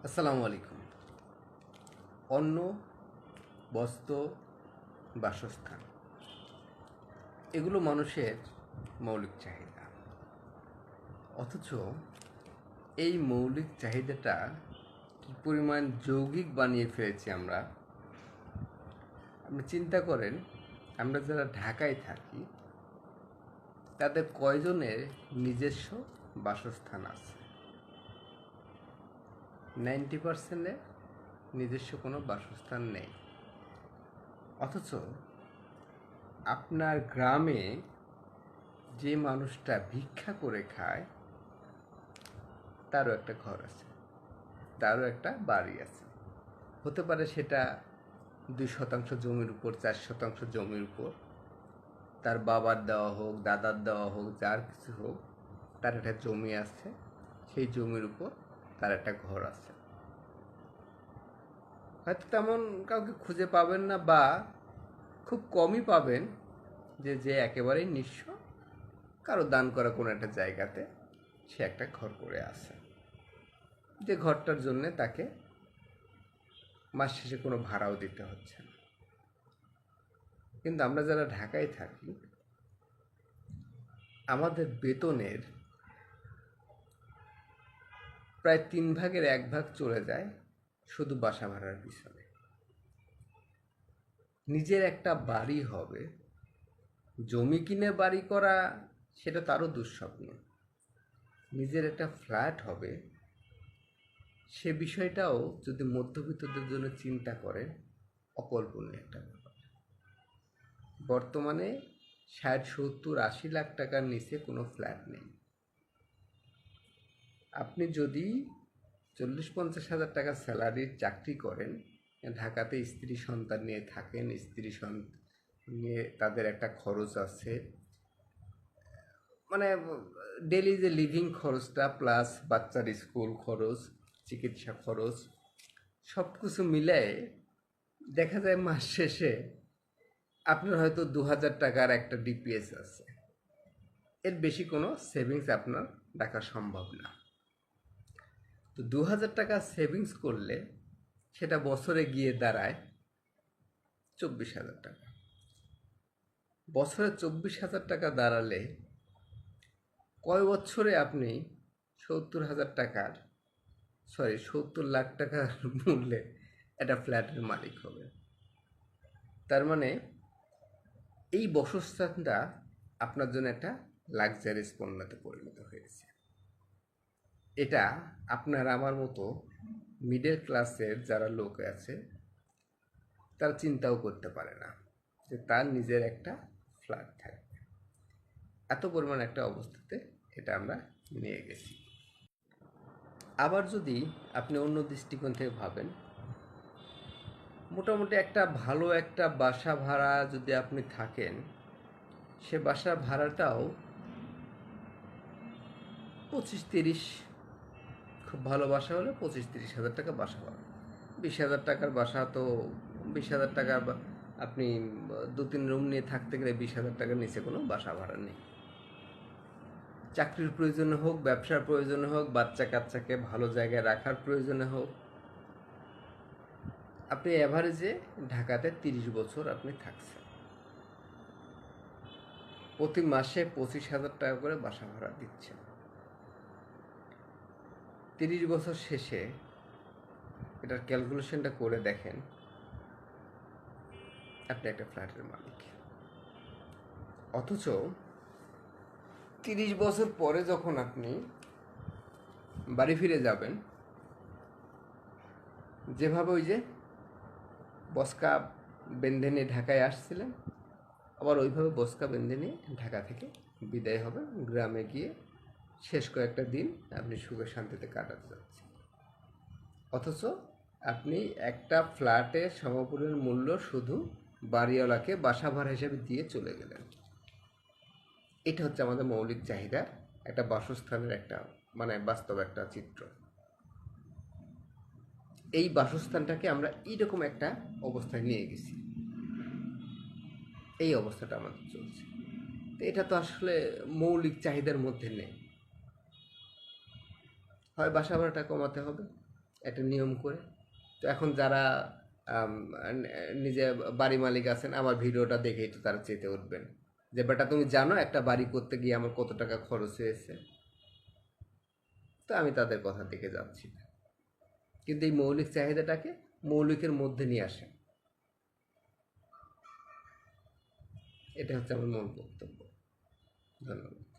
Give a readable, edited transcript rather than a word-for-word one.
আসসালামু আলাইকুম। অন্ন, বস্ত্র, বাসস্থান এগুলো মানুষের মৌলিক চাহিদা। অথচ এই মৌলিক চাহিদাটা কী পরিমাণ যৌগিক বানিয়ে ফেলেছি আমরা। আপনি চিন্তা করেন, আমরা যারা ঢাকায় থাকি তাদের কয়জনের নিজস্ব বাসস্থান আছে? 90%-এর নিজস্ব কোনো বাসস্থান নেই। অথচ আপনার গ্রামে যে মানুষটা ভিক্ষা করে খায় তারও একটা ঘর আছে, তারও একটা বাড়ি আছে। হতে পারে সেটা 2% জমির উপর, 4% জমির উপর, তার বাবার দেওয়া হোক, দাদার দেওয়া হোক, যার কিছু হোক, তার একটা জমি আছে। সেই জমির উপর তার একটা ঘর আছে। হয়তো তেমন কাউকে খুঁজে পাবেন না, বা খুব কমই পাবেন যে একেবারেই নিঃস্ব, কারো দান করা কোনো একটা জায়গাতে সে একটা ঘর করে আছে, যে ঘরটার জন্যে তাকে মাস শেষে কোনো ভাড়াও দিতে হচ্ছে না। কিন্তু আমরা যারা ঢাকায় থাকি, আমাদের বেতনের প্রায় 1/3 চলে যায় শুধু বাসা ভাড়ার পিছনে। নিজের একটা বাড়ি হবে, জমি কিনে বাড়ি করা সেটা তারও দুঃস্বপ্ন। নিজের একটা ফ্ল্যাট হবে, সে বিষয়টাও যদি মধ্যবিত্তদের জন্য চিন্তা করেন, অকল্পনীয় একটা ব্যাপার। বর্তমানে 60, 70, 80 লাখ টাকার নিচে কোনো ফ্ল্যাট নেই। আপনি যদি 40-50 হাজার টাকা স্যালারির চাকরি করেন, ঢাকাতে স্ত্রী সন্তান নিয়ে থাকেন, স্ত্রী সন্তান নিয়ে তাদের একটা খরচ আছে, মানে ডেলি যে লিভিং খরচটা প্লাস বাচ্চার স্কুল খরচ, চিকিৎসা খরচ, সব কিছু মিলায়ে দেখা যায় মাস শেষে আপনার হয়তো 2,000 টাকার একটা ডিপিএস আছে। এর বেশি কোনো সেভিংস আপনার রাখা সম্ভব না। তো 2,000 টাকা সেভিংস করলে সেটা বছরে গিয়ে দাঁড়ায় 24,000 টাকা। বছরে 24,000 টাকা দাঁড়ালে কয় বছরে আপনি 70 লাখ টাকার মূল্যে একটা ফ্ল্যাটের মালিক হবে? তার মানে এই বাসস্থানটা আপনার জন্য একটা লাক্সারিয়াস পণ্যতে পরিণত হয়েছে। এটা আপনার আমার মতো মিডল ক্লাসের যারা লোক আছে তারা চিন্তাও করতে পারে না যে তার নিজের একটা ফ্ল্যাট থাকবে। এত পরিমাণ একটা অবস্থাতে এটা আমরা নিয়ে গেছি। আবার যদি আপনি অন্য দৃষ্টিকোণ থেকে ভাবেন, মোটামুটি একটা ভালো একটা বাসা ভাড়া যদি আপনি থাকেন, সে বাসা ভাড়াটাও 25-30, খুব ভালো বাসা হলে 25-30 হাজার টাকা বাসা ভাড়া। 20,000 টাকার বাসা তো 20,000 টাকা, আপনি 2-3 রুম নিয়ে থাকতে গেলে 20,000 টাকার নিচে কোনো বাসা ভাড়া নেই। চাকরির প্রয়োজনে হোক, ব্যবসার প্রয়োজনে হোক, বাচ্চা কাচ্চাকে ভালো জায়গায় রাখার প্রয়োজনে হোক, আপনি অ্যাভারেজে ঢাকাতে 30 বছর আপনি থাকছেন, প্রতি মাসে 25,000 টাকা করে বাসা ভাড়া দিচ্ছেন। 30 বছর শেষে এটার ক্যালকুলেশনটা করে দেখেন, আপনি একটা ফ্ল্যাটের মালিক। অথচ 30 বছর পরে যখন আপনি বাড়ি ফিরে যাবেন, যেভাবে ওই যে বস্কা বেঁধে নিয়ে ঢাকায় আসছিলেন, আবার ওইভাবে বস্কা বেঁধে নিয়ে ঢাকা থেকে বিদায় হবেন, গ্রামে গিয়ে শেষ কয়েকটা দিন আপনি সুখে শান্তিতে কাটাতে যাচ্ছেন। অথচ আপনি একটা ফ্ল্যাটের সমপরিমাণ মূল্য শুধু বাড়িওয়ালাকে বাসা ভাড়া হিসেবে দিয়ে চলে গেলেন। এটা হচ্ছে আমাদের মৌলিক চাহিদার একটা বাসস্থানের একটা বাস্তব একটা চিত্র। এই বাসস্থানটাকে আমরা এইরকম একটা অবস্থায় নিয়ে গেছি, এই অবস্থাটা আমাদের চলছে। তো এটা তো আসলে মৌলিক চাহিদার মধ্যে নেই। হয় বাসা ভাড়াটা কমাতে হবে, একটা নিয়ম করে। তো এখন যারা নিজে বাড়ি মালিক আছেন, আমার ভিডিওটা দেখেই তো তারা চেতে উঠবেন যে বেটা তুমি জানো একটা বাড়ি করতে গিয়ে আমার কত টাকা খরচ হয়েছে। তো আমি তাদের কথা দেখে যাচ্ছি না, কিন্তু এই মৌলিক চাহিদাটাকে মৌলিকের মধ্যে নিয়ে আসেন, এটা হচ্ছে আমার মূল বক্তব্য। ধন্যবাদ।